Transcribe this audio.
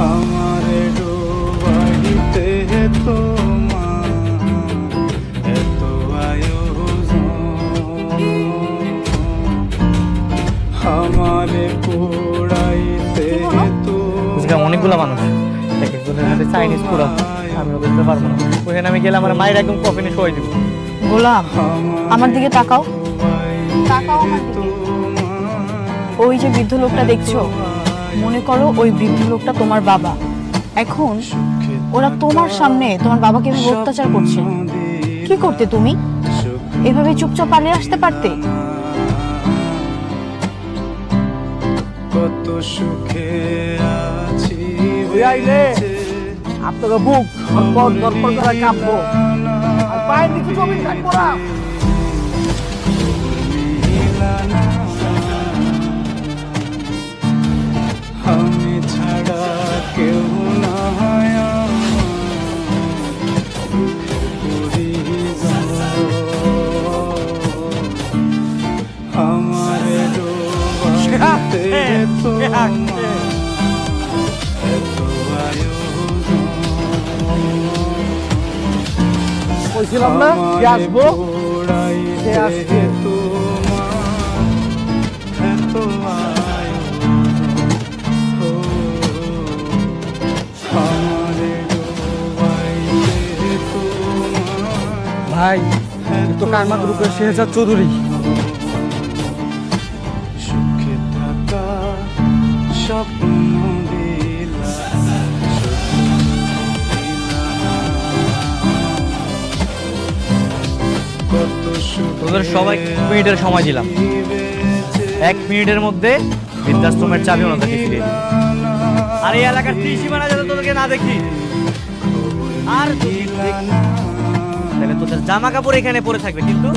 আমারে ডুবাইতে তোমার এত আয়োজন, আমারে পোড়াইতে অনেকগুলো মানুষ এক একজনের হাতে চাইনিজ পুরা, আমি বুঝতে পারবো না। ওখানে আমি গেলে আমার মায়ের একদম কফিনে শোয়াই দিব। গোলাম, আমার দিকে তাকাও, তাকাও আমার দিকে। ওই যে বৃদ্ধ লোকটা দেখছো, মনে করো ওই বৃদ্ধ লোকটা তোমার বাবা। এখন ওরা তোমার সামনে তোমার বাবাকে অত্যাচার করছে, কি করতে তুমি? এভাবে চুপচাপ পালিয়ে আসতে পারতে। কত সুখে আছি আপনাকে বুক ধরপড় ধরপড় করে কাঁপবো, আর পায়ের নিচে জমি থাকবো না। আমি ছাড়া কেউ না আমার ডোবাইতে তোমার এত আয়োজন, বলছিলাম না যে আসবো, পোড়াইতে তোমার এত আয়োজন, আমারে ডোবাইতে তোমার। ভাই তো কারমা গ্রুপের শেহজাদ চৌধুরী। সুখে থাকা স্বপ্ন দিলা, কত সুখ তোদের সবাই 1 মিনিটের সময় দিলাম, 1 মিনিটের মধ্যে বৃদ্ধাশ্রমের চাবি ওনাদেরকে ফিরিয়ে দিই। আর এই এলাকার ত্রিসীমানা যাতে তোদেরকে না দেখি, আর তাহলে তোদের জামা কাপড় এখানে পরে থাকবে, কিন্তু